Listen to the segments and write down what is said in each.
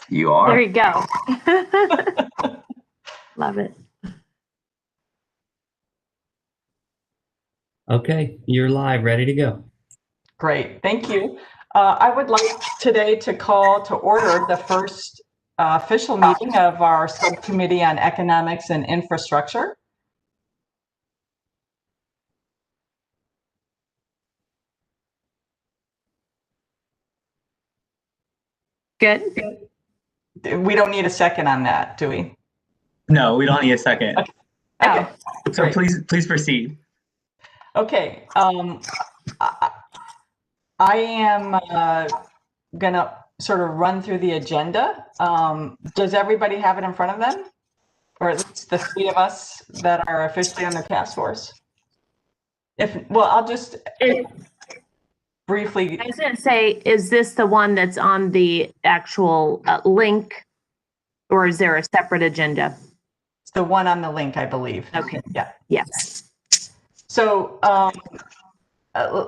You are. There you go. Love it. Okay, you're live, ready to go. Great, thank you. I would like today to call to order the first official meeting of our Subcommittee on Economics and Infrastructure. Good. We don't need a second on that, do we? No, we don't need a second. Okay. So Great. please proceed. Okay. I am gonna sort of run through the agenda. Does everybody have it in front of them? Or at least the three of us that are officially on the task force? I'll just briefly. I was going to say, is this the one that's on the actual link, or is there a separate agenda? It's the one on the link, I believe. Okay. Yeah. Yes. So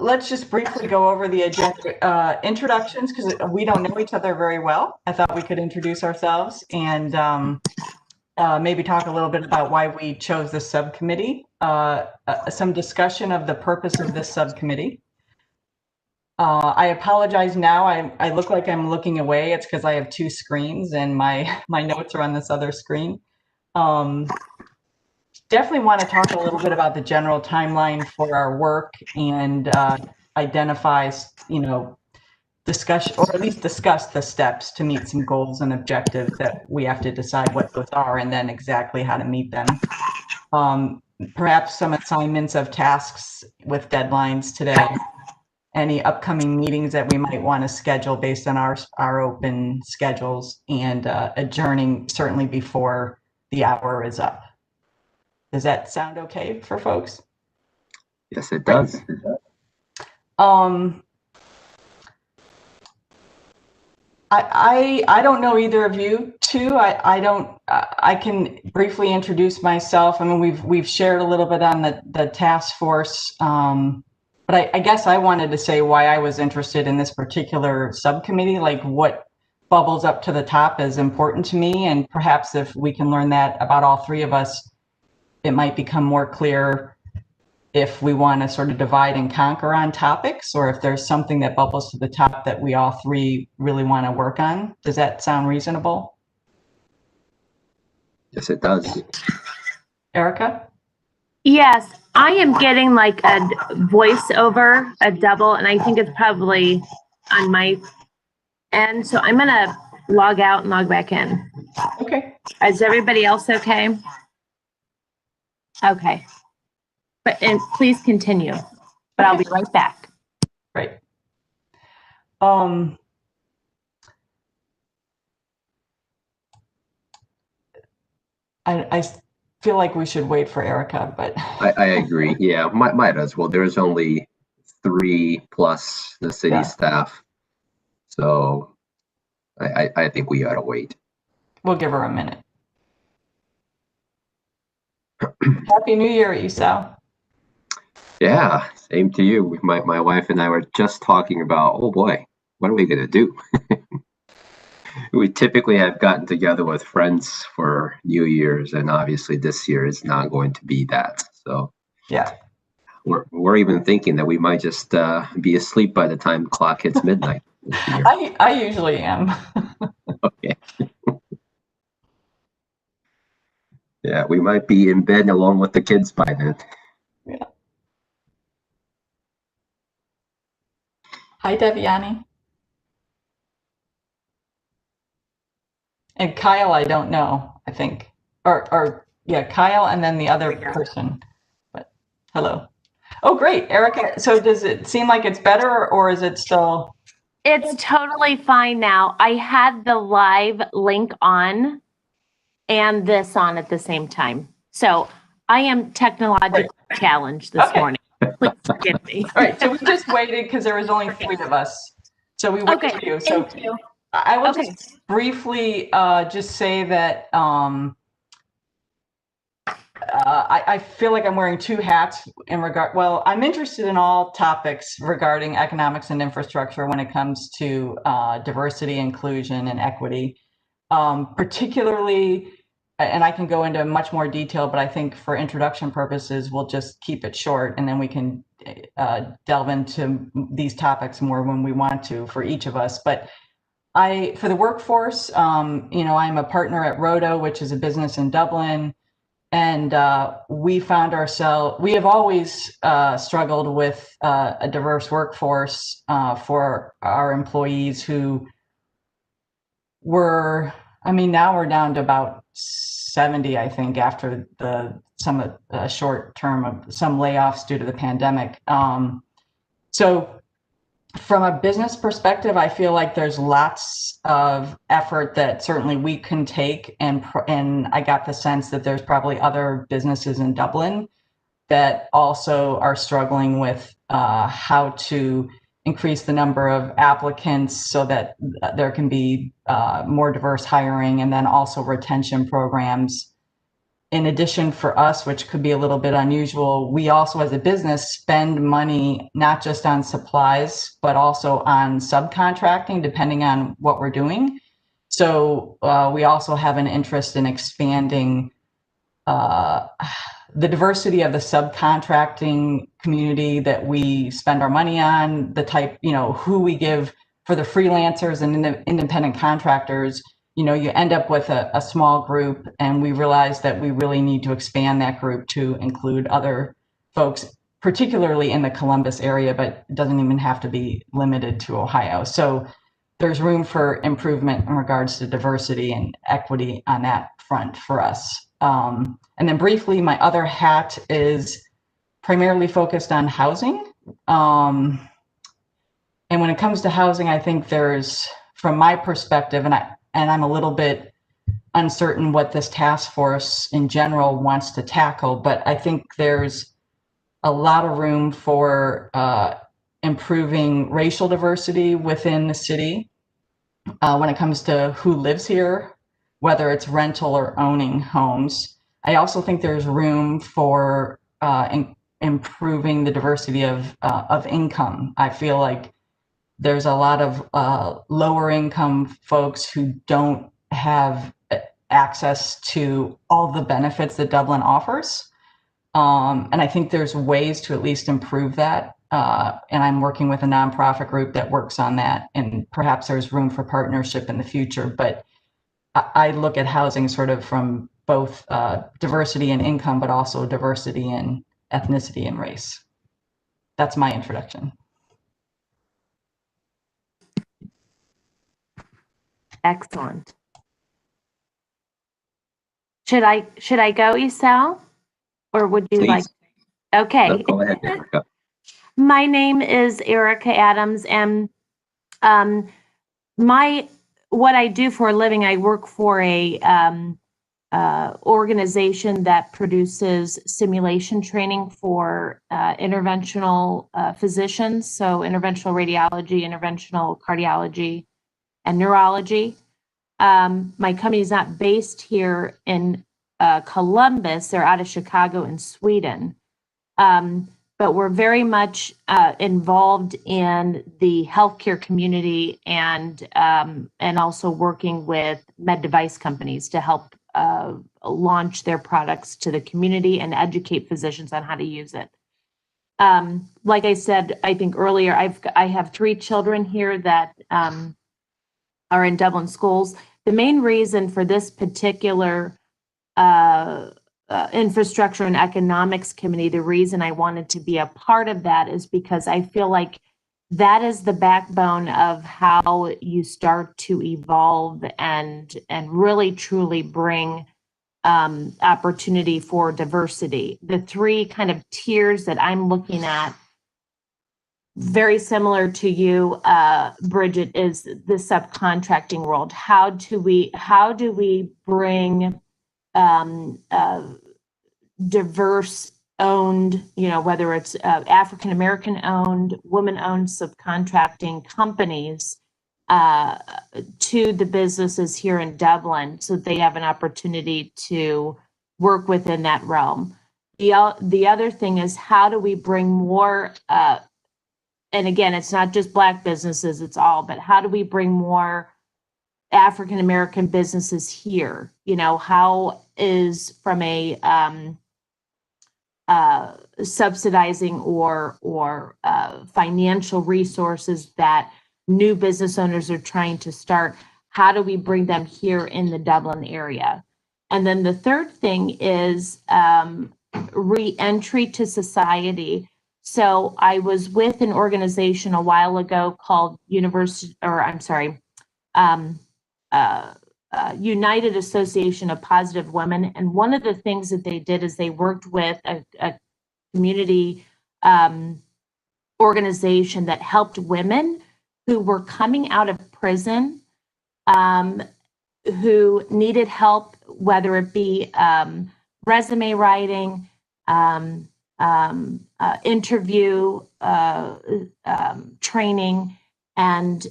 let's just briefly go over the agenda introductions, because we don't know each other very well. I thought we could introduce ourselves and maybe talk a little bit about why we chose this subcommittee, some discussion of the purpose of this subcommittee. I apologize now. I look like I'm looking away. It's because I have two screens and my notes are on this other screen. Definitely want to talk a little bit about the general timeline for our work and identify, discussion, or at least discuss the steps to meet some goals and objectives that we have to decide what those are and then exactly how to meet them. Perhaps some assignments of tasks with deadlines today. Any upcoming meetings that we might want to schedule based on our open schedules, and adjourning certainly before the hour is up. Does that sound okay for folks? Yes, it does. I don't know either of you two. I can briefly introduce myself. I mean, we've shared a little bit on the task force. But I guess I wanted to say why I was interested in this particular subcommittee, like what bubbles up to the top is important to me. And perhaps if we can learn that about all three of us, it might become more clear if we want to sort of divide and conquer on topics, or if there's something that bubbles to the top that we all three really want to work on. Does that sound reasonable? Yes, it does. Erica? Yes, I am getting like a voiceover, a double, and I think it's probably on my end. So I'm going to log out and log back in. Okay. Is everybody else okay? Okay. And please continue, but I'll be right back. Great. I feel like we should wait for Erica, but I agree. Yeah, might as well. There's only 3 plus the city staff, so I think we ought to wait. We'll give her a minute. Happy New Year, Esau. Yeah, same to you. My wife and I were just talking about, oh boy, what are we gonna do? We typically have gotten together with friends for New Year's, and obviously this year is not going to be that. So yeah, we're even thinking that we might just be asleep by the time the clock hits midnight this year. I usually am. Okay. Yeah, we might be in bed along with the kids by then. Yeah. Hi, Deviani. And Kyle, I don't know, I think. Or yeah, Kyle and then the other person. But hello. Oh, great, Erica. So does it seem like it's better, or is it still? It's totally fine now. I had the live link on and this on at the same time. So I am technologically challenged this morning. Please forgive me. All right, so we just waited because there was only 3 of us. So we waited for you. So thank you. I will just briefly just say that I feel like I'm wearing two hats in regard. Well, I'm interested in all topics regarding economics and infrastructure when it comes to diversity, inclusion, and equity. Particularly, and I can go into much more detail, but I think for introduction purposes, we'll just keep it short, and then we can delve into these topics more when we want to for each of us. But for the workforce, I'm a partner at Roto, which is a business in Dublin. And we have always struggled with a diverse workforce for our employees who now we're down to about 70, I think, after some short term of some layoffs due to the pandemic. So from a business perspective, I feel like there's lots of effort that certainly we can take, and I got the sense that there's probably other businesses in Dublin that also are struggling with how to increase the number of applicants so that there can be more diverse hiring, and then also retention programs. In addition, for us, which could be a little bit unusual, we also as a business spend money not just on supplies, but also on subcontracting, depending on what we're doing. So we also have an interest in expanding the diversity of the subcontracting community that we spend our money on, the type, who we give for the freelancers and independent contractors. You end up with a small group, and we realize that we really need to expand that group to include other folks, particularly in the Columbus area, but it doesn't even have to be limited to Ohio. So there's room for improvement in regards to diversity and equity on that front for us. And then briefly, my other hat is primarily focused on housing. And when it comes to housing, I think there's, from my perspective, and I'm a little bit uncertain what this task force in general wants to tackle, but I think there's a lot of room for improving racial diversity within the city when it comes to who lives here, whether it's rental or owning homes. I also think there's room for improving the diversity of income. I feel like there's a lot of lower income folks who don't have access to all the benefits that Dublin offers. And I think there's ways to at least improve that. And I'm working with a nonprofit group that works on that. And perhaps there's room for partnership in the future. But I look at housing sort of from both diversity in income, but also diversity in ethnicity and race. That's my introduction. Excellent. Should I go, Isel? Or would you Please. like? Okay. No, go ahead, Erica. My name is Erica Adams, and what I do for a living, I work for a organization that produces simulation training for interventional physicians, so interventional radiology, interventional cardiology, and neurology. My company is not based here in Columbus. They're out of Chicago and Sweden. But we're very much involved in the healthcare community, and also working with med device companies to help launch their products to the community and educate physicians on how to use it. Like I said, I think earlier, I have 3 children here that are in Dublin schools. The main reason for this particular infrastructure and economics committee, the reason I wanted to be a part of that is because I feel like that is the backbone of how you start to evolve and really truly bring opportunity for diversity. The 3 kind of tiers that I'm looking at, very similar to you, Bridget, is the subcontracting world. How do we bring diverse owned, whether it's African American owned, women owned subcontracting companies to the businesses here in Dublin, so they have an opportunity to work within that realm. The other thing is, how do we bring more, and again, it's not just Black businesses, it's all, but how do we bring more African American businesses here? You know, how is from a subsidizing or financial resources that new business owners are trying to start, how do we bring them here in the Dublin area? And then the third thing is re-entry to society. So I was with an organization a while ago called United Association of Positive Women. And one of the things that they did is they worked with a community organization that helped women who were coming out of prison, who needed help, whether it be resume writing, interview training, and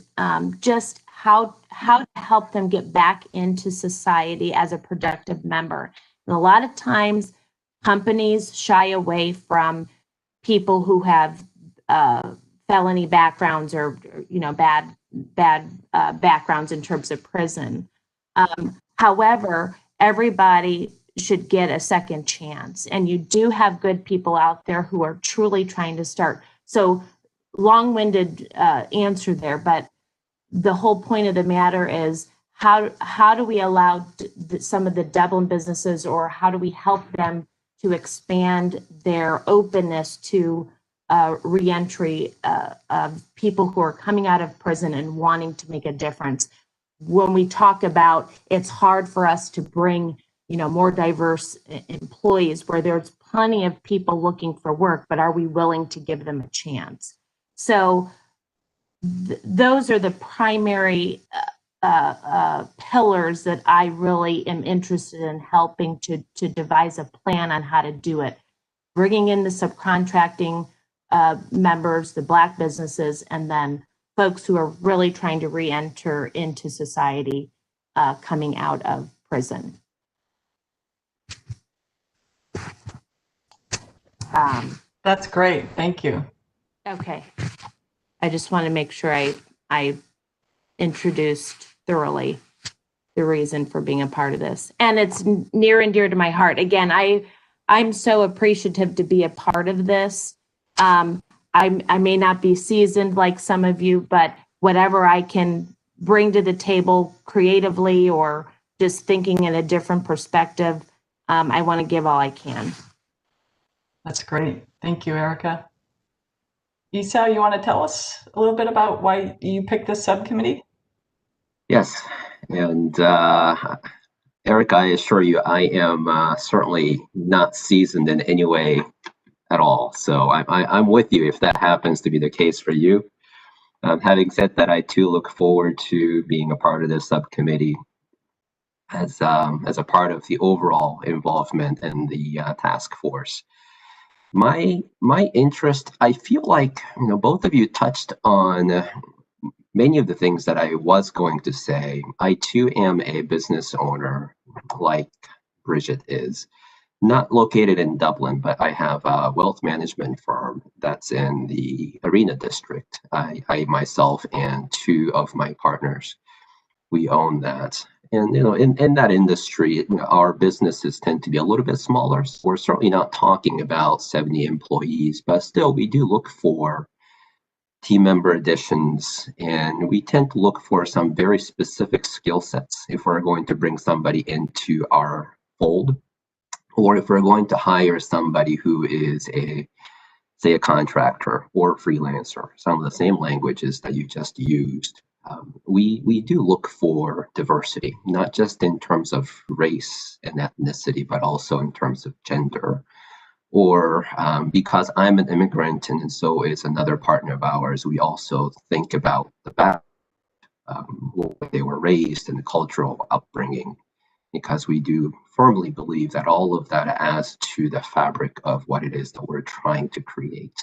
just how to help them get back into society as a productive member. And a lot of times companies shy away from people who have felony backgrounds or bad backgrounds in terms of prison. However, everybody should get a second chance, and you do have good people out there who are truly trying to start. So long-winded answer there, but the whole point of the matter is how do we allow some of the Dublin businesses, or how do we help them to expand their openness to reentry of people who are coming out of prison and wanting to make a difference? When we talk about, it's hard for us to bring more diverse employees where there's plenty of people looking for work, but are we willing to give them a chance? So those are the primary pillars that I really am interested in helping to devise a plan on how to do it. Bringing in the subcontracting members, the Black businesses, and then folks who are really trying to re-enter into society coming out of prison. That's great. Thank you. Okay. I just want to make sure I introduced thoroughly the reason for being a part of this. And it's near and dear to my heart. Again, I'm so appreciative to be a part of this. I may not be seasoned like some of you, but whatever I can bring to the table creatively or just thinking in a different perspective, I want to give all I can. That's great. Thank you, Erica. Esau, you want to tell us a little bit about why you picked this subcommittee? Yes, and Eric, I assure you, I am certainly not seasoned in any way at all. So I'm with you if that happens to be the case for you. Having said that, I too look forward to being a part of this subcommittee as a part of the overall involvement in the task force. My interest, I feel like both of you touched on many of the things that I was going to say. I too am a business owner, like Bridget is, not located in Dublin, but I have a wealth management firm that's in the Arena district. I myself and two of my partners, we own that. And in that industry, our businesses tend to be a little bit smaller. So we're certainly not talking about 70 employees, but still we do look for team member additions, and we tend to look for some very specific skill sets if we're going to bring somebody into our fold, or if we're going to hire somebody who is say a contractor or a freelancer, some of the same languages that you just used. We do look for diversity, not just in terms of race and ethnicity, but also in terms of gender. Or because I'm an immigrant and so is another partner of ours, we also think about the background, where they were raised and the cultural upbringing, because we do firmly believe that all of that adds to the fabric of what it is that we're trying to create.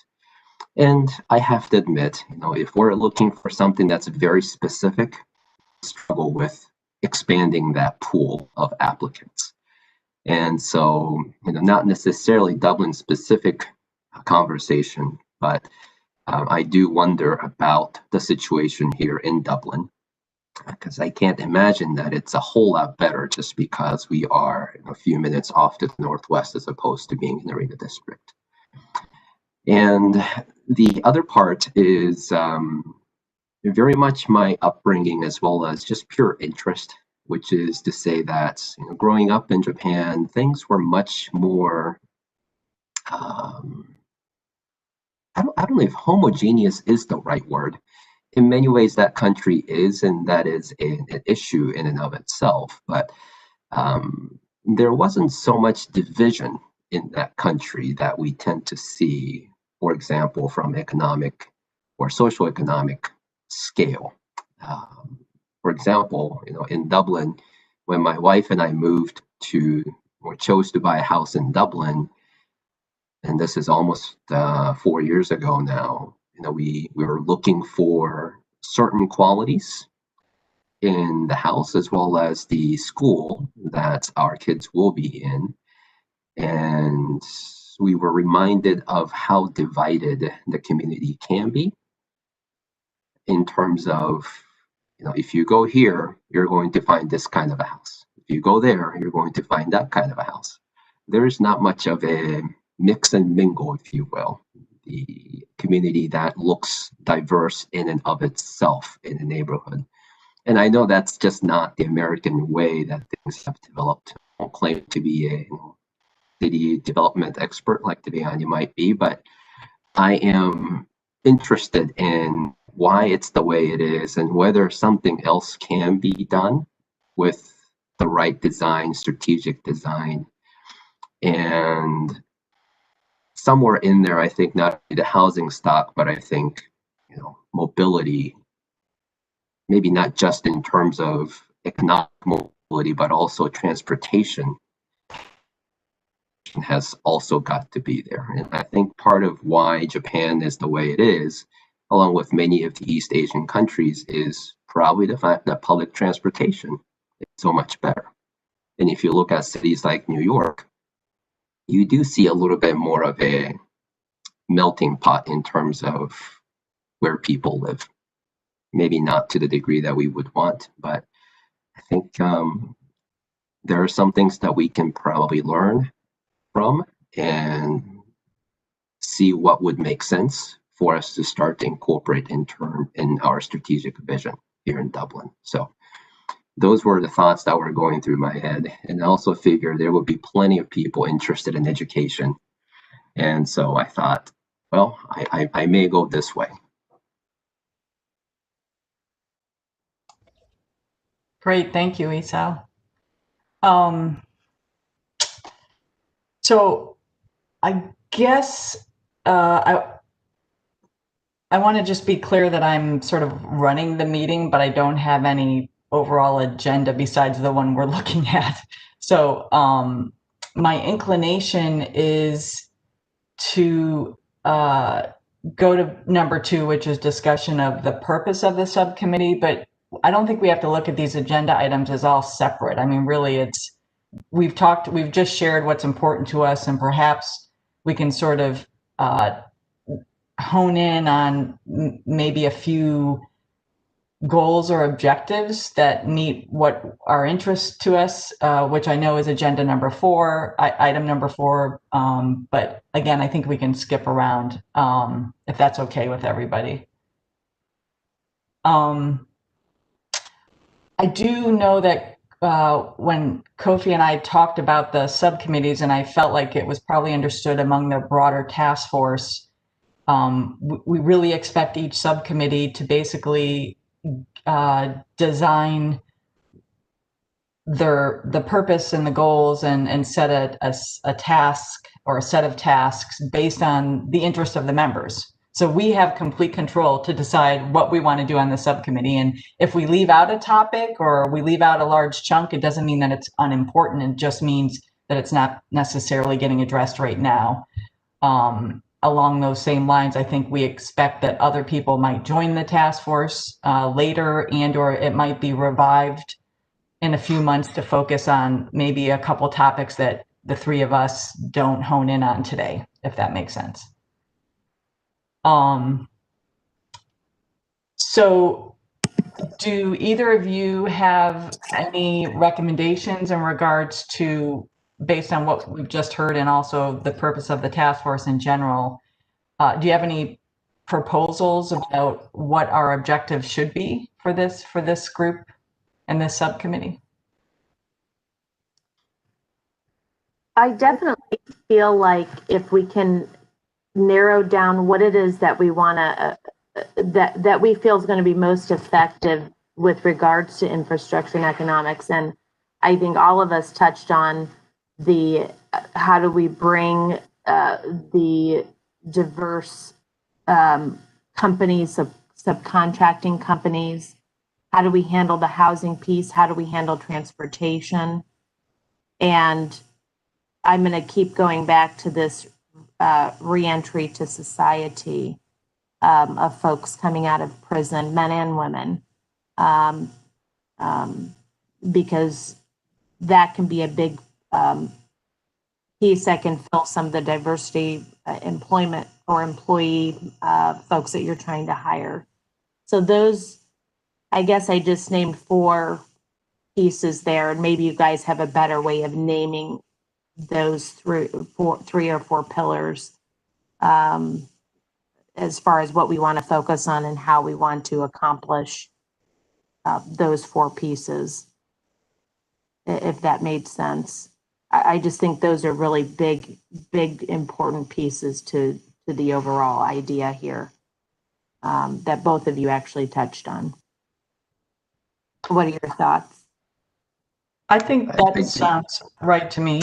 And I have to admit, if we're looking for something that's very specific, struggle with expanding that pool of applicants. And so, not necessarily Dublin specific conversation, but I do wonder about the situation here in Dublin, because I can't imagine that it's a whole lot better just because we are a few minutes off to the northwest as opposed to being in the Riga district. And the other part is very much my upbringing as well as just pure interest, which is to say that growing up in Japan, things were much more, I don't know if homogeneous is the right word. In many ways, that country is, and that is an issue in and of itself. But there wasn't so much division in that country that we tend to see, for example, from economic or social economic scale. For example, in Dublin, when my wife and I moved to or chose to buy a house in Dublin, and this is almost 4 years ago now, we were looking for certain qualities in the house as well as the school that our kids will be in. And we were reminded of how divided the community can be in terms of, if you go here, you're going to find this kind of a house. If you go there, you're going to find that kind of a house. There's not much of a mix and mingle, if you will. The community that looks diverse in and of itself in a neighborhood. And I know that's just not the American way that things have developed. I don't claim to be a city development expert like Deviani might be, but I am interested in why it's the way it is and whether something else can be done with the right design, strategic design. And somewhere in there, I think not only the housing stock, but I think, mobility, maybe not just in terms of economic mobility, but also transportation has also got to be there. And I think part of why Japan is the way it is, along with many of the East Asian countries, is probably the fact that public transportation is so much better. And if you look at cities like New York, you do see a little bit more of a melting pot in terms of where people live. Maybe not to the degree that we would want, but I think there are some things that we can probably learn from and see what would make sense for us to start to incorporate in our strategic vision here in Dublin. So those were the thoughts that were going through my head. And I also figured there would be plenty of people interested in education. And so I thought, well, I may go this way. Great, thank you, Isao. So I guess I want to just be clear that I'm sort of running the meeting, but I don't have any overall agenda besides the one we're looking at. So my inclination is to go to number 2, which is discussion of the purpose of the subcommittee, but I don't think we have to look at these agenda items as all separate. I mean, really, we've just shared what's important to us, and perhaps we can sort of hone in on maybe a few goals or objectives that meet what our interest to us, which I know is agenda number 4, item number 4. But again, I think we can skip around if that's okay with everybody. I do know that when Kofi and I talked about the subcommittees, and I felt like it was probably understood among the broader task force, we really expect each subcommittee to basically design the purpose and the goals and set a task or a set of tasks based on the interest of the members. So we have complete control to decide what we want to do on the subcommittee. And if we leave out a topic or we leave out a large chunk, it doesn't mean that it's unimportant. It just means that it's not necessarily getting addressed right now. Along those same lines, I think we expect that other people might join the task force later, and or it might be revived in a few months to focus on maybe a couple topics that the three of us don't hone in on today, if that makes sense. So do either of you have any recommendations in regards to, based on what we've just heard and also the purpose of the task force in general, do you have any proposals about what our objectives should be for this group and this subcommittee? I definitely feel like if we can narrow down what it is that we want to, that we feel is going to be most effective with regards to infrastructure and economics. And I think all of us touched on the, how do we bring the diverse companies, subcontracting companies, how do we handle the housing piece, how do we handle transportation? And I'm going to keep going back to this reentry to society of folks coming out of prison, men and women, because that can be a big piece that can fill some of the diversity employment or employee folks that you're trying to hire. So those, I guess I just named 4 pieces there, and maybe you guys have a better way of naming those 3 or 4 pillars as far as what we want to focus on and how we want to accomplish those 4 pieces, if that made sense. I just think those are really big, important pieces to the overall idea here that both of you actually touched on. What are your thoughts? I think that sounds right to me.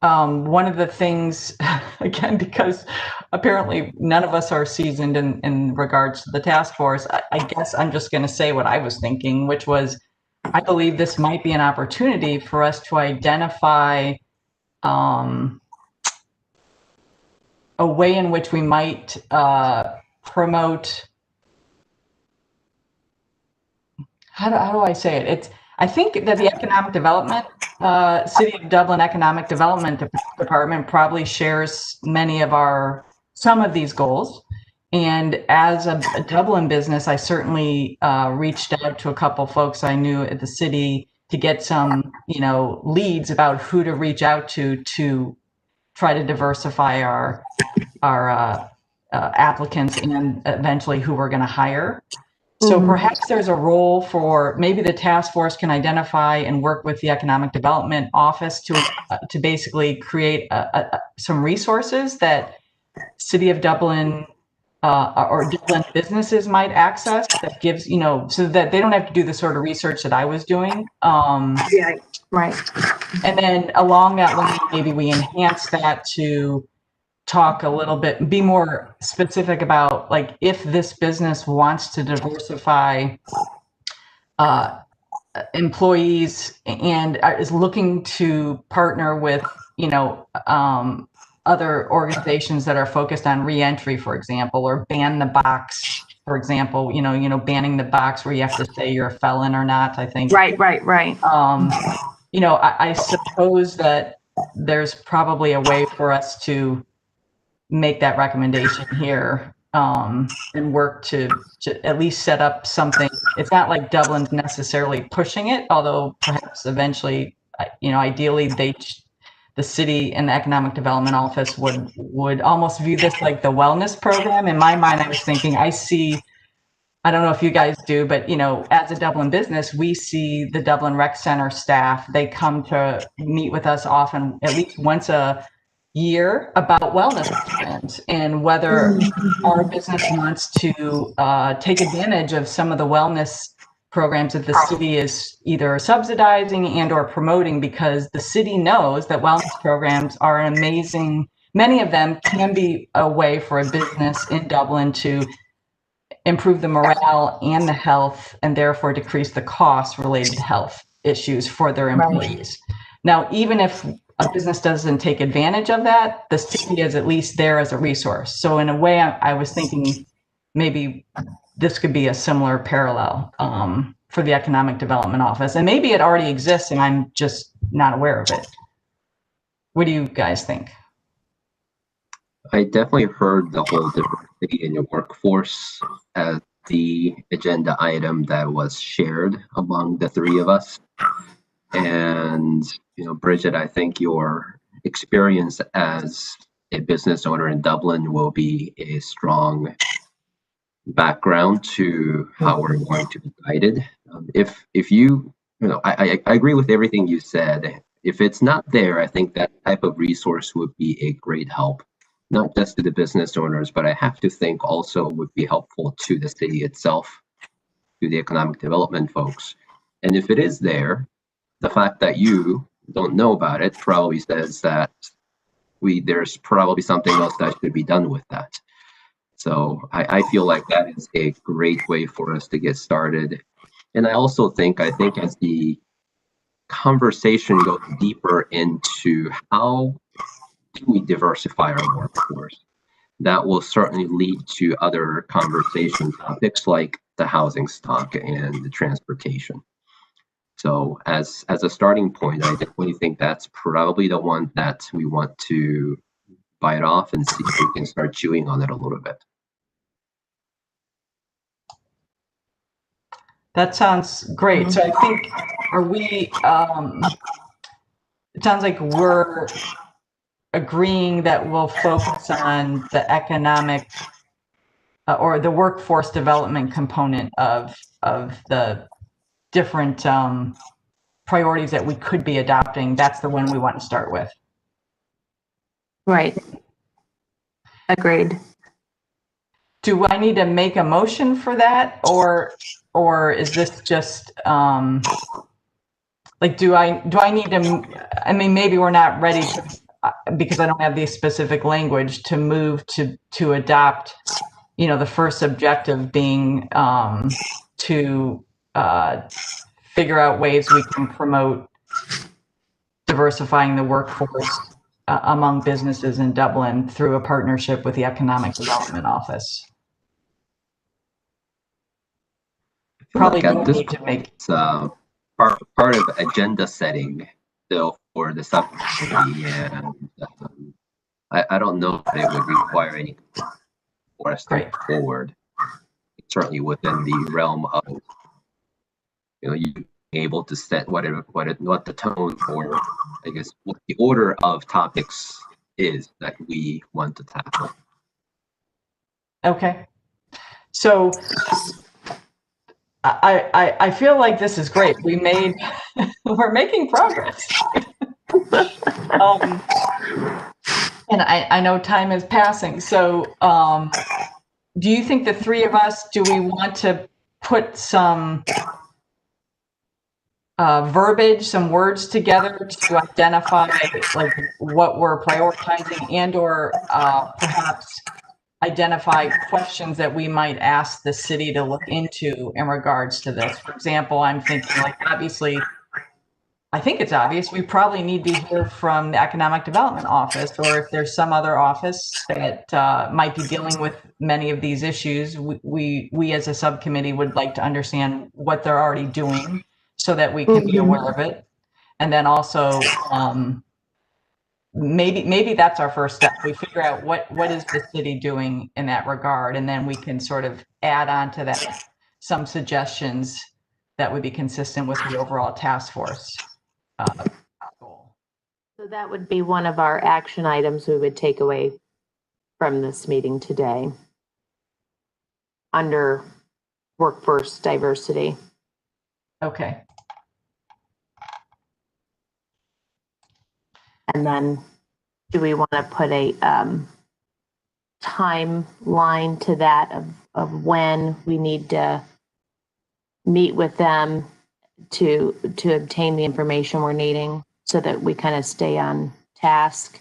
One of the things, again, because apparently none of us are seasoned in regards to the task force, I guess I'm just going to say what I was thinking, which was, I believe this might be an opportunity for us to identify a way in which we might promote, how do I say it? I think that the economic development, City of Dublin Economic Development Department probably shares some of these goals. And as a Dublin business, I certainly reached out to a couple folks I knew at the city to get some, leads about who to reach out to try to diversify our applicants and eventually who we're going to hire. So perhaps there's a role for, maybe the task force can identify and work with the Economic Development Office to basically create some resources that City of Dublin or Dublin businesses might access, that gives, so that they don't have to do the sort of research that I was doing. Yeah, right. And then along that line, maybe we enhance that to talk a little bit, be more specific about, like, if this business wants to diversify employees and is looking to partner with, other organizations that are focused on reentry, for example, or ban the box, for example, banning the box where you have to say you're a felon or not, I think. Right. I suppose that there's probably a way for us to make that recommendation here and work to at least set up something. It's not like Dublin's necessarily pushing it, although perhaps eventually, ideally the city and the Economic Development Office would almost view this like the wellness program. In my mind, I was thinking, I don't know if you guys do, but, as a Dublin business, we see the Dublin Rec Center staff, they come to meet with us often, at least once a year, about wellness programs and whether our business wants to take advantage of some of the wellness programs that the city is either subsidizing and or promoting, because the city knows that wellness programs are amazing. Many of them can be a way for a business in Dublin to improve the morale and the health, and therefore decrease the costs related to health issues for their employees. Right. Now, even if a business doesn't take advantage of that, the city is at least there as a resource. So in a way, I was thinking maybe this could be a similar parallel for the Economic Development Office. And maybe it already exists and I'm just not aware of it. What do you guys think? I definitely heard the whole diversity in your workforce as the agenda item that was shared among the three of us. And, Bridget, I think your experience as a business owner in Dublin will be a strong background to how we're going to be guided. If you, I agree with everything you said. If it's not there, I think that type of resource would be a great help, not just to the business owners, but I have to think also would be helpful to the city itself, to the economic development folks. And if it is there, the fact that you don't know about it probably says that there's probably something else that should be done with that. So I feel like that is a great way for us to get started. And I think as the conversation goes deeper into how do we diversify our workforce, that will certainly lead to other conversation topics like the housing stock and the transportation. So as a starting point, I definitely think that's probably the one that we want to bite off and see if we can start chewing on it a little bit. That sounds great. So I think, it sounds like we're agreeing that we'll focus on the economic or the workforce development component of the different priorities that we could be adopting. That's the one we want to start with. Right. Agreed. Do I need to make a motion for that, or is this just like do I need to? I mean, maybe we're not ready to, because I don't have the specific language to move to adopt. The first objective being to figure out ways we can promote diversifying the workforce among businesses in Dublin through a partnership with the Economic Development Office. Probably don't need to make part of agenda setting still for the subcommittee, and I don't know if it would require any for us to move forward. It's certainly within the realm of you being able to set what the tone, or I guess what the order of topics is that we want to tackle. Okay, so I feel like this is great. We're making progress. And I know time is passing. So do you think the three of us, do we want to put some verbiage, some words together to identify like what we're prioritizing, and or perhaps identify questions that we might ask the city to look into in regards to this? For example, I'm thinking like, obviously, I think it's obvious we probably need to hear from the Economic Development Office, or if there's some other office that might be dealing with many of these issues, we as a subcommittee would like to understand what they're already doing so that we can be aware of it. And then also, maybe that's our first step. We figure out what is the city doing in that regard, and then we can sort of add on to that some suggestions that would be consistent with the overall task force goal. So that would be one of our action items we would take away from this meeting today under workforce diversity. Okay. And then do we want to put a timeline to that of when we need to meet with them to obtain the information we're needing so that we kind of stay on task?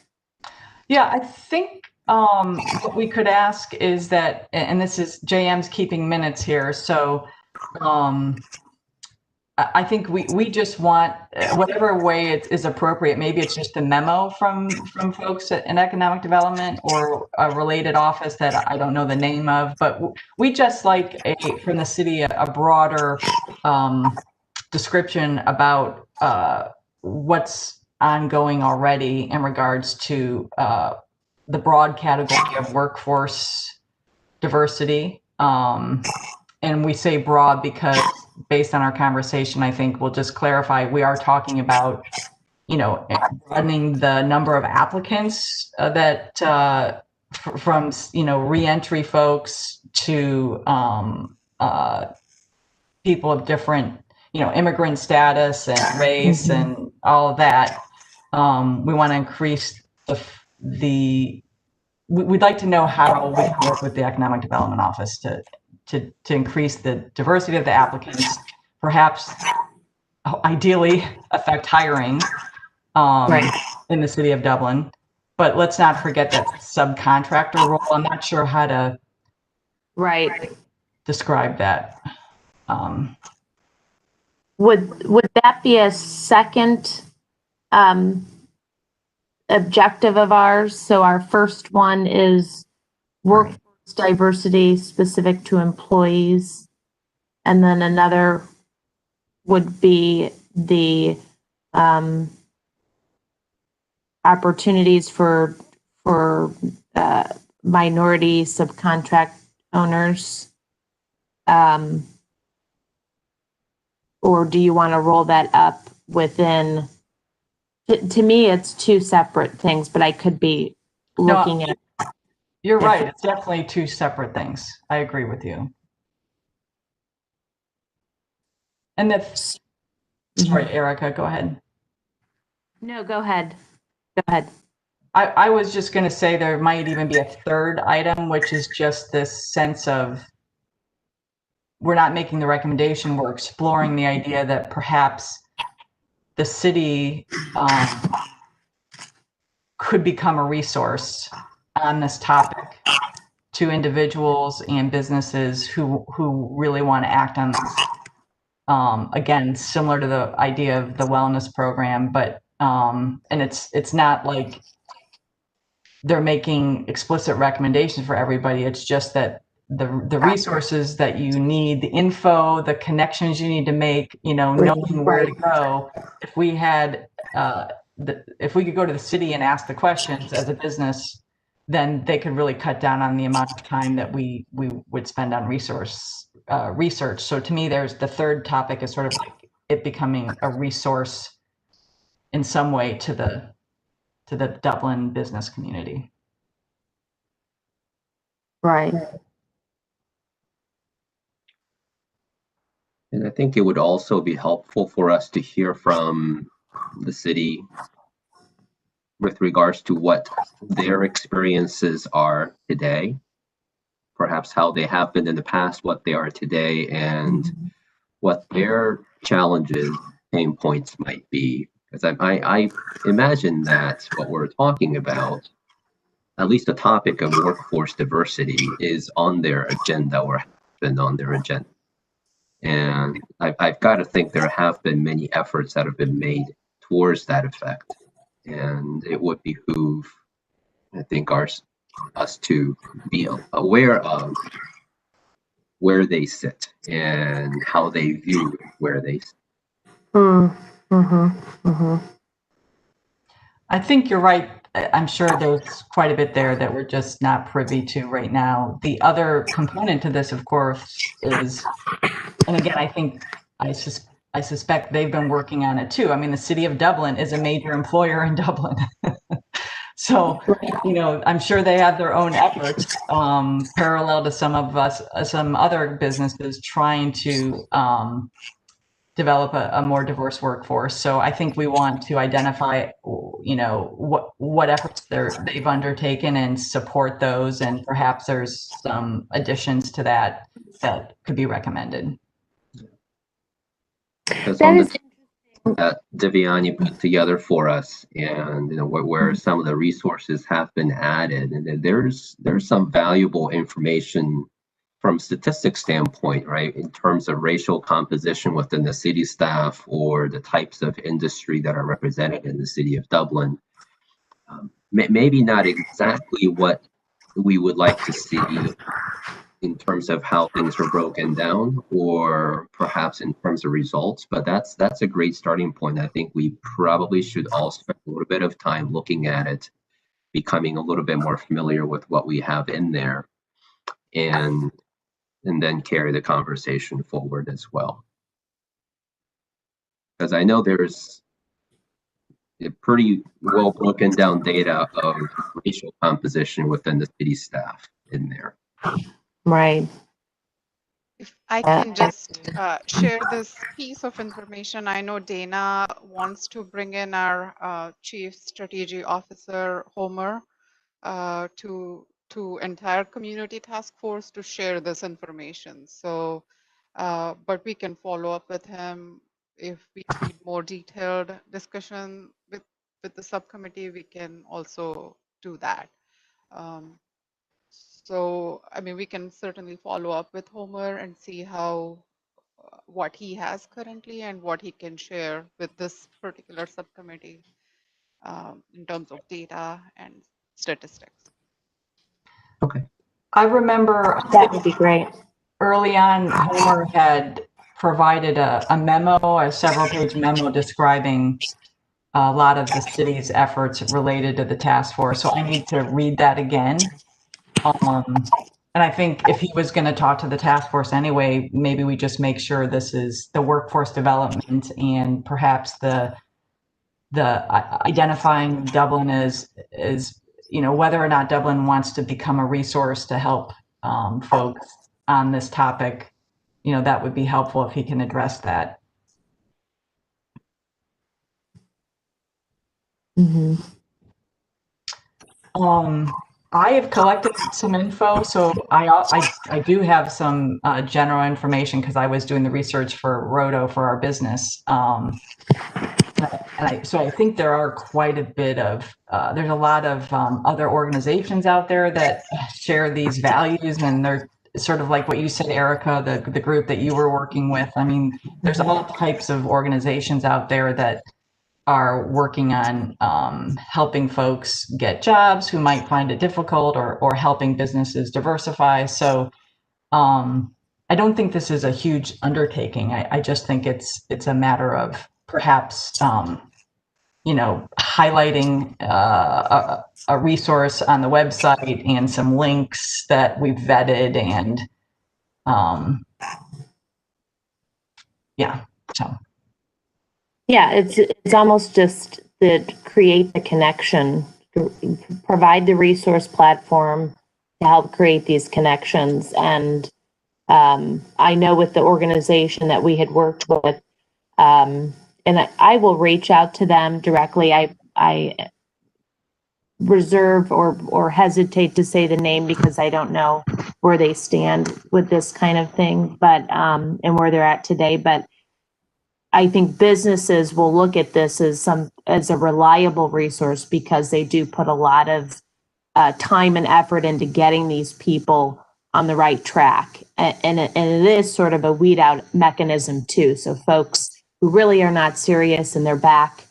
Yeah, I think what we could ask is that, and this is JM's keeping minutes here, so I think we just want whatever way it is appropriate. Maybe it's just a memo from folks in economic development or a related office that I don't know the name of, but we just like from the city a broader description about what's ongoing already in regards to the broad category of workforce diversity. And we say broad because based on our conversation, I think we'll just clarify, we are talking about, broadening the number of applicants that from, reentry folks to people of different, immigrant status and race and all of that. We want to increase we'd like to know how we can work with the Economic Development Office to increase the diversity of the applicants, perhaps ideally affect hiring in the city of Dublin. But let's not forget that subcontractor role. I'm not sure how to describe that. Would that be a second objective of ours? So our first one is workforce diversity specific to employees, and then another would be the opportunities for minority subcontract owners. Or do you want to roll that up within? To me, it's two separate things, but I could be looking at. You're right. It's definitely two separate things. I agree with you. And that's, sorry, Erica, go ahead. No, go ahead. Go ahead. I was just going to say there might even be a third item, which is just this sense of we're not making the recommendation, we're exploring the idea that perhaps the city could become a resource on this topic to individuals and businesses who really want to act on this. Again, similar to the idea of the wellness program, but and it's not like they're making explicit recommendations for everybody. It's just that the resources that you need, the info, the connections you need to make, knowing where to go. If we had, if we could go to the city and ask the questions as a business, then they could really cut down on the amount of time that we would spend on research. So to me, there's the third topic is sort of like it becoming a resource in some way to the Dublin business community. Right. And I think it would also be helpful for us to hear from the city with regards to what their experiences are today, perhaps how they have been in the past, what they are today, and what their challenges, pain points might be. Because I imagine that what we're talking about, at least the topic of workforce diversity, is on their agenda or has been on their agenda. And I've got to think there have been many efforts that have been made towards that effect. And it would behoove, I think, us to be aware of where they sit and how they view where they sit. I think you're right. I'm sure there's quite a bit there that we're just not privy to right now. The other component to this, of course, is, and again, I think I suspect they've been working on it too. I mean, the city of Dublin is a major employer in Dublin. So, I'm sure they have their own efforts parallel to some other businesses trying to develop a more diverse workforce. So I think we want to identify, what efforts they've undertaken and support those, and perhaps there's some additions to that could be recommended. That Viviani put together for us, and where some of the resources have been added, and there's some valuable information from statistics standpoint, right, in terms of racial composition within the city staff or the types of industry that are represented in the city of Dublin, maybe not exactly what we would like to see in terms of how things are broken down, or perhaps in terms of results, but that's a great starting point. I think we probably should all spend a little bit of time looking at it, becoming a little bit more familiar with what we have in there, and then carry the conversation forward as well. Because I know there's a pretty well broken down data of racial composition within the city staff in there. Right. If I can just share this piece of information, I know Dana wants to bring in our Chief Strategy Officer, Homer, to entire community task force to share this information. So, but we can follow up with him if we need more detailed discussion with the subcommittee. We can also do that. So, I mean, we can certainly follow up with Homer and see how what he has currently and what he can share with this particular subcommittee in terms of data and statistics. Okay. I remember That would be great. early on, Homer had provided a memo, a several-page memo describing a lot of the city's efforts related to the task force. So I need to read that again. And I think if he was going to talk to the task force anyway, maybe we just make sure this is the workforce development and perhaps the identifying Dublin as whether or not Dublin wants to become a resource to help folks on this topic. That would be helpful if he can address that. Mm-hmm. I have collected some info, so I do have some general information because I was doing the research for Roto for our business. So I think there are quite a bit of, there's a lot of other organizations out there that share these values, and they're sort of like what you said, Erica, the group that you were working with. I mean, there's all types of organizations out there that are working on helping folks get jobs who might find it difficult, or helping businesses diversify. So I don't think this is a huge undertaking. I just think it's a matter of perhaps highlighting a resource on the website and some links that we've vetted, and so. Yeah, it's almost just that create the connection, provide the resource platform to help create these connections. And I know with the organization that we had worked with, and I will reach out to them directly. I reserve or hesitate to say the name because I don't know where they stand with this kind of thing, but and where they're at today. But I think businesses will look at this as a reliable resource because they do put a lot of time and effort into getting these people on the right track. And it is sort of a weed out mechanism too. So folks who really are not serious and they're back,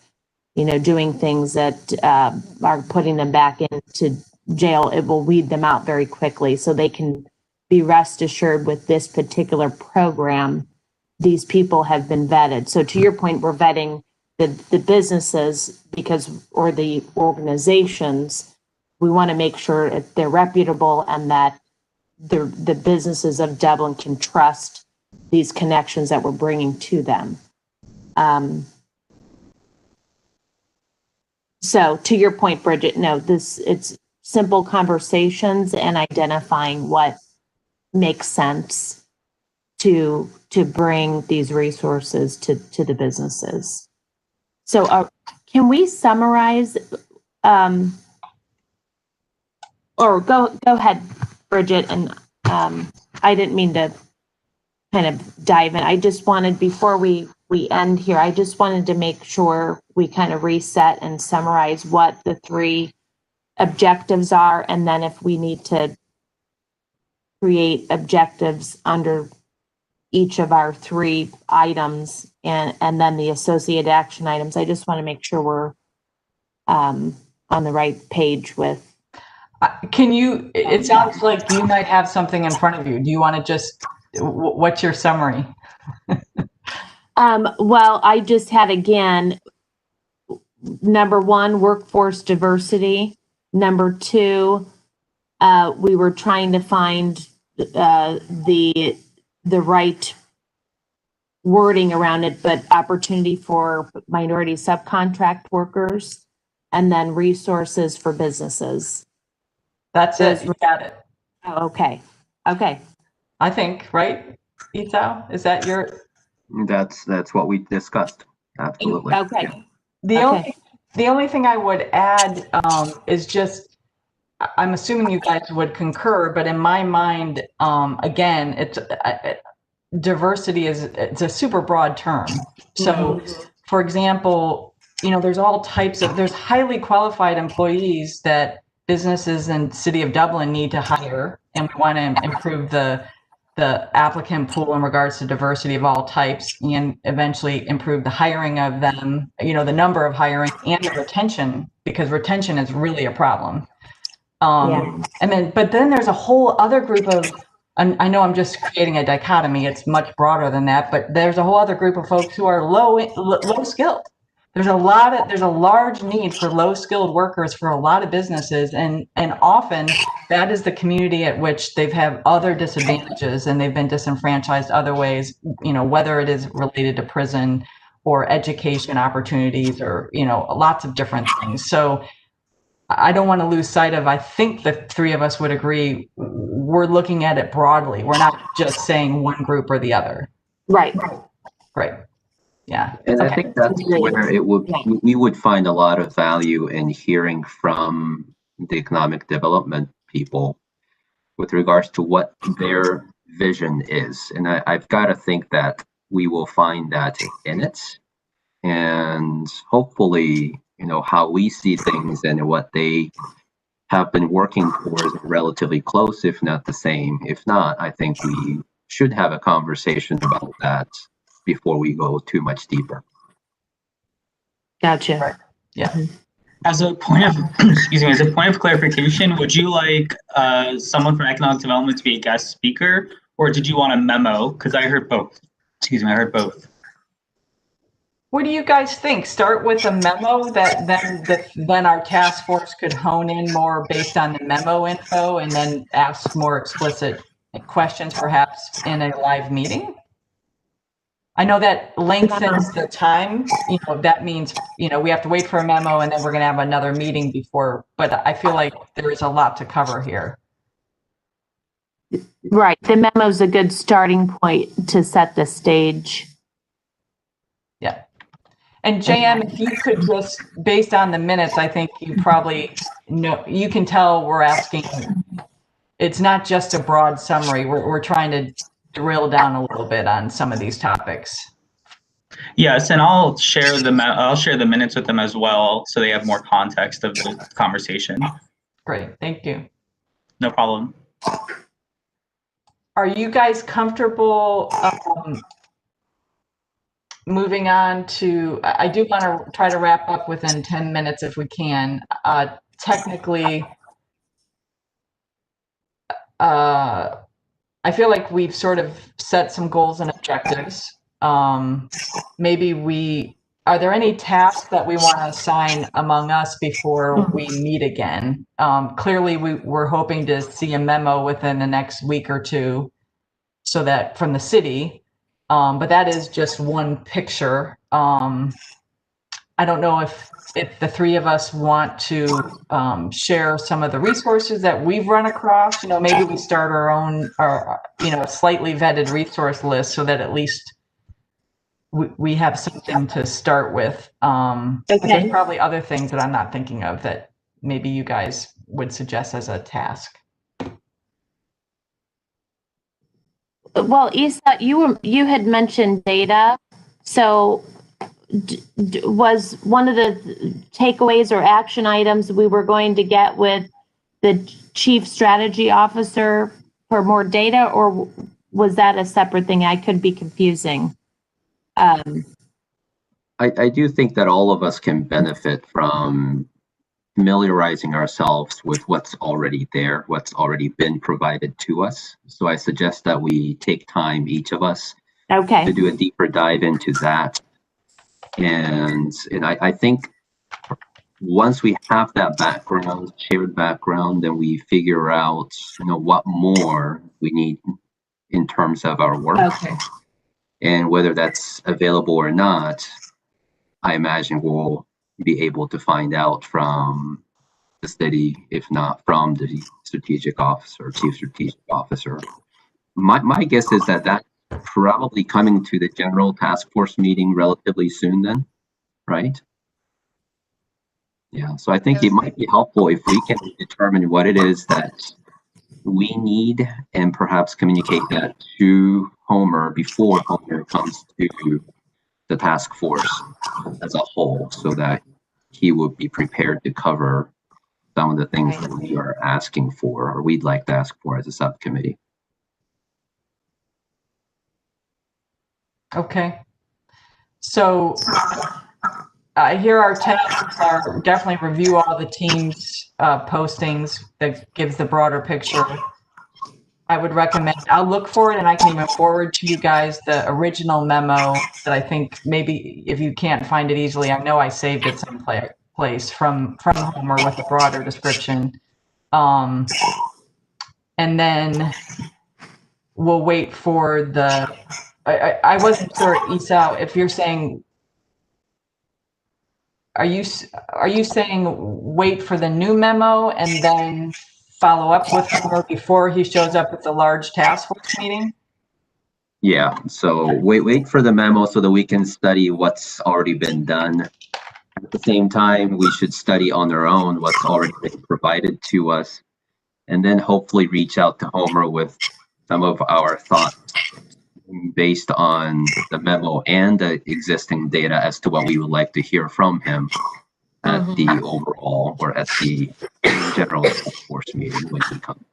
doing things that are putting them back into jail, it will weed them out very quickly. So they can be rest assured with this particular program, these people have been vetted. So to your point, we're vetting the businesses or the organizations. We want to make sure that they're reputable and that the businesses of Dublin can trust these connections that we're bringing to them. So to your point, Bridget, no, it's simple conversations and identifying what makes sense to bring these resources to the businesses. So can we summarize, or go ahead, Bridget, and I didn't mean to kind of dive in. I just wanted, before we end here, I just wanted to make sure we kind of reset and summarize what the 3 objectives are, and then if we need to create objectives under each of our 3 items and then the associated action items. I just want to make sure we're on the right page with. It sounds like you might have something in front of you. Do you want to just, what's your summary? Well, I just had, again, number 1, workforce diversity. Number 2, we were trying to find the right wording around it, but opportunity for minority subcontract workers, and then resources for businesses. That's it. You got it. Oh, okay. Okay. I think, right? Isao, is that your? That's what we discussed. Absolutely. Okay. Yeah. The only thing I would add is just, I'm assuming you guys would concur, but in my mind, again, it's diversity it's a super broad term. So, for example, there's all types of, there's highly qualified employees that businesses in the city of Dublin need to hire, and we want to improve the applicant pool in regards to diversity of all types, and eventually improve the hiring of them, the number of hiring and the retention, because retention is really a problem. But then there's a whole other group of, and I know I'm just creating a dichotomy, it's much broader than that, but there's a whole other group of folks who are low skilled. There's a large need for low skilled workers for a lot of businesses, and often that is the community at which they've had other disadvantages and they've been disenfranchised other ways, whether it is related to prison or education opportunities or, lots of different things. So I don't want to lose sight of, I think the 3 of us would agree, we're looking at it broadly. We're not just saying one group or the other. Right. Right. Yeah. And I think that's where we would find a lot of value in hearing from the economic development people with regards to what their vision is. And I've got to think that we will find that in it. And hopefully, how we see things and what they have been working towards relatively close, if not the same. If not, I think we should have a conversation about that before we go too much deeper. Gotcha. Right. Yeah. As a point of, as a point of clarification, would you like someone from economic development to be a guest speaker, or did you want a memo? Because I heard both. I heard both. What do you guys think? Start with a memo that then our task force could hone in more based on the memo info, and then ask more explicit questions, perhaps in a live meeting. I know that lengthens the time, that means, we have to wait for a memo and then we're going to have another meeting before, but I feel like there is a lot to cover here. Right. The memo is a good starting point to set the stage. Yeah. And JM, if you could just, based on the minutes, I think you probably know, you can tell we're asking, it's not just a broad summary. We're trying to drill down a little bit on some of these topics. Yes, and I'll share the minutes with them as well, so they have more context of the conversation. Great, thank you. No problem. Are you guys comfortable moving on to? I do want to try to wrap up within 10 minutes if we can. Technically, I feel like we've sort of set some goals and objectives. Maybe are there any tasks that we want to assign among us before we meet again? Clearly, we're hoping to see a memo within the next week or two, so that from the city, but that is just one picture. I don't know if the 3 of us want to share some of the resources that we've run across. Maybe we start our own, slightly vetted resource list, so that at least we have something to start with. But there's probably other things that I'm not thinking of that maybe you guys would suggest as a task. Well, Isa, you had mentioned data. So was one of the takeaways or action items we were going to get with the chief strategy officer for more data, or was that a separate thing? I could be confusing. I do think that all of us can benefit from familiarizing ourselves with what's already there, what's already been provided to us. So I suggest that we take time, each of us, Okay. to do a deeper dive into that. And I think once we have that background, shared background, then we figure out, what more we need in terms of our work. Okay. And whether that's available or not, I imagine we'll be able to find out from the city, if not from the strategic officer, chief strategic officer. My guess is that that's probably coming to the general task force meeting relatively soon then, right? Yeah, so I think it might be helpful if we can determine what it is that we need and perhaps communicate that to Homer before Homer comes to the task force as a whole, so that he would be prepared to cover some of the things that we are asking for, or we'd like to ask for as a subcommittee. Okay. So here our tasks are definitely review all the team's postings that gives the broader picture. I would recommend, I'll look for it and I can even forward to you guys the original memo that I think maybe if you can't find it easily, I know I saved it someplace from Homer with a broader description. And then we'll wait for the, I wasn't sure, Esau, if you're saying, are you saying wait for the new memo and then follow up with Homer before he shows up at the large task force meeting? Yeah, so wait for the memo so that we can study what's already been done. At the same time, we should study on our own what's already been provided to us, and then hopefully reach out to Homer with some of our thoughts based on the memo and the existing data as to what we would like to hear from him at the overall, or at the general task force meeting when he comes.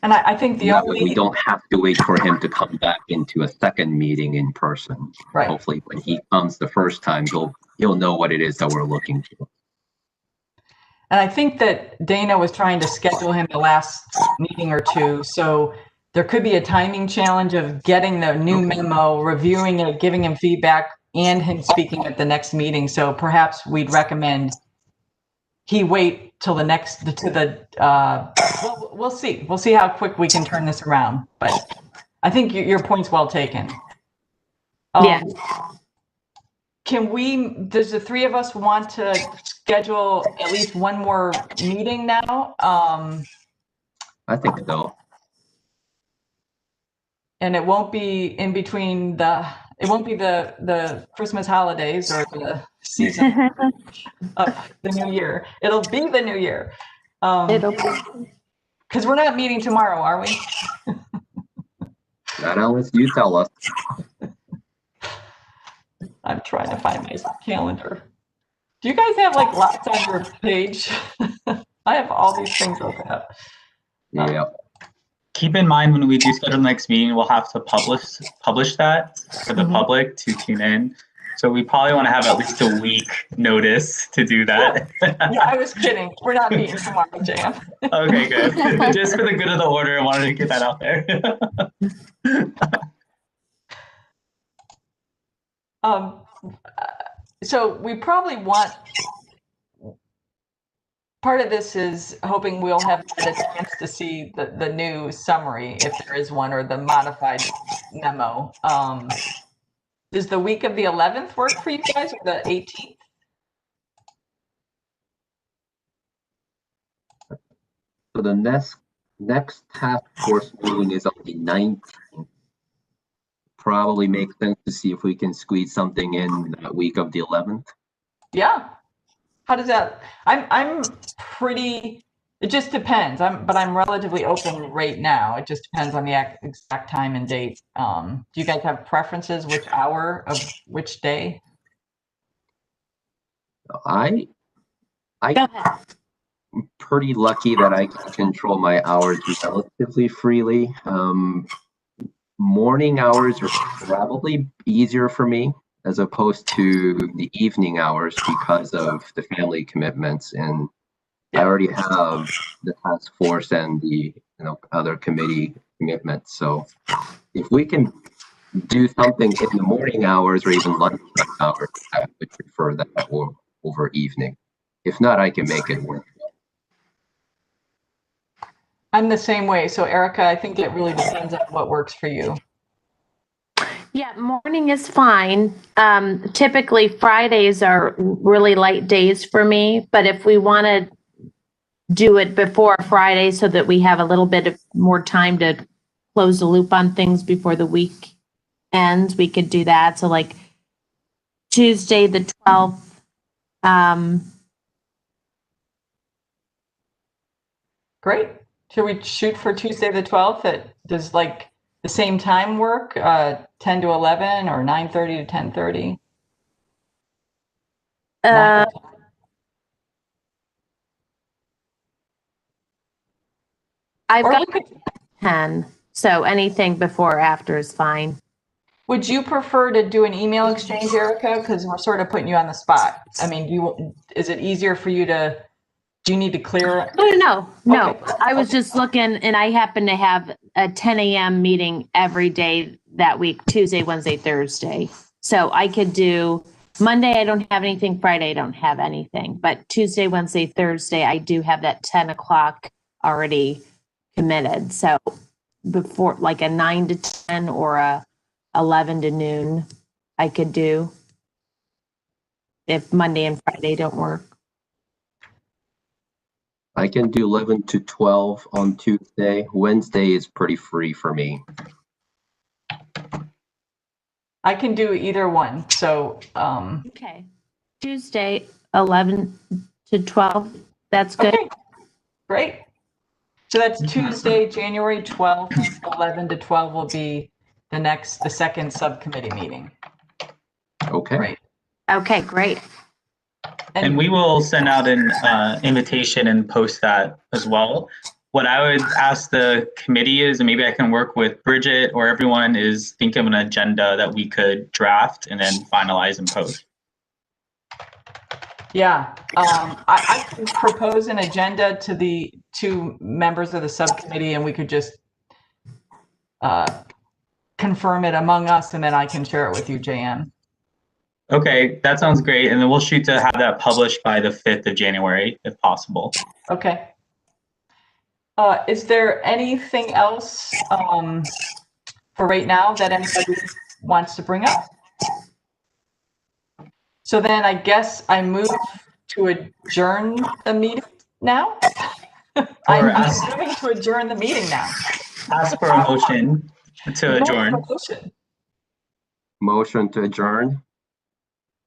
And I think the only, we don't have to wait for him to come back into a second meeting in person. Right. Hopefully when he comes the first time, he'll know what it is that we're looking for. and I think that Dana was trying to schedule him the last meeting or two. So there could be a timing challenge of getting the new memo, reviewing it, giving him feedback, and him speaking at the next meeting. So perhaps we'd recommend he wait till the next, well, we'll see. We'll see how quick we can turn this around. But I think your point's well taken. Yeah. Does the three of us want to schedule at least one more meeting now? I think so. And it won't be in between it won't be the Christmas holidays or the season of the new year. It'll be the new year. Because we're not meeting tomorrow, are we? Not unless you tell us. I'm trying to find my calendar. Do you guys have like lots on your page? I have all these things open up. Yeah. Keep in mind when we do schedule the next meeting, we'll have to publish that for the public to tune in. So we probably want to have at least a week notice to do that. Yeah, I was kidding. We're not meeting tomorrow, Jam. Okay, good. Just for the good of the order, I wanted to get that out there. So we probably want, part of this is hoping we'll have a chance to see the new summary, if there is one, or the modified memo. Does the week of the 11th work for you guys, or the 18th? So the next task force meeting is on the 19th. Probably makes sense to see if we can squeeze something in that week of the 11th. Yeah. How does that? I'm pretty. It just depends. But I'm relatively open right now. It just depends on the exact time and date. Do you guys have preferences? Which hour of which day? Go ahead. pretty lucky that I can control my hours relatively freely. Morning hours are probably easier for me as opposed to the evening hours because of the family commitments, and I already have the task force and the other committee commitments. So if we can do something in the morning hours or even lunchtime hours, I would prefer that over evening. If not, I can make it work. I'm the same way. So Erica, I think it really depends on what works for you. Yeah, morning is fine. Typically Fridays are really light days for me, but if we want to do it before Friday so that we have a little bit of more time to close the loop on things before the week ends, we could do that. So like Tuesday the 12th. Great. Should we shoot for Tuesday the 12th? Does like the same time work? 10 to 11 or 9:30 to 10:30? I've Or got we could, 10, so anything before or after is fine. would you prefer to do an email exchange, Erica? Because we're sort of putting you on the spot. I mean, is it easier for you to, do you need to clear? No. Okay. I was just looking, and I happen to have a 10 a.m. meeting every day that week, Tuesday, Wednesday, Thursday. So I could do Monday, I don't have anything. Friday, I don't have anything. But Tuesday, Wednesday, Thursday, I do have that 10 o'clock already committed. So before, like a 9 to 10 or a 11 to noon, I could do if Monday and Friday don't work. I can do 11 to 12 on Tuesday. Wednesday is pretty free for me. I can do either one. So, Okay. Tuesday, 11 to 12. That's good. okay, great. So that's Tuesday, January 12th, 11 to 12 will be the second subcommittee meeting. Okay. Right. Okay, great. And we will send out an invitation and post that as well. What I would ask the committee is, and maybe I can work with Bridget or everyone, is think of an agenda that we could draft and then finalize and post. Yeah, I can propose an agenda to the two members of the subcommittee, and we could just confirm it among us, and then I can share it with you, JM. Okay, that sounds great. And then we'll shoot to have that published by the 5th of January, if possible. Okay. Is there anything else for right now that anybody wants to bring up? So then I guess I move to adjourn the meeting now. I'm moving to adjourn the meeting now. Ask for a motion to adjourn. Motion to adjourn.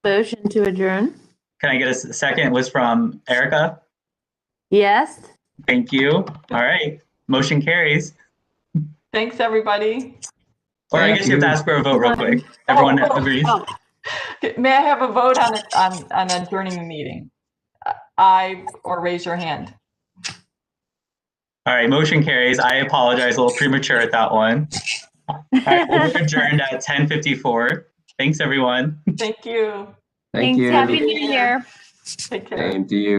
Motion to adjourn. Can I get a second? It was from Erica. Yes. Thank you. All right. Motion carries. Thanks, everybody. Or I guess you have to ask for a vote real quick. Everyone agrees? May I have a vote on adjourning the meeting? Aye, or raise your hand. All right, motion carries. I apologize, a little premature at that one. All right, we're adjourned at 10:54. Thanks, everyone. Thank you. Thank Thanks. you. Happy New Year. Take care. Same to you.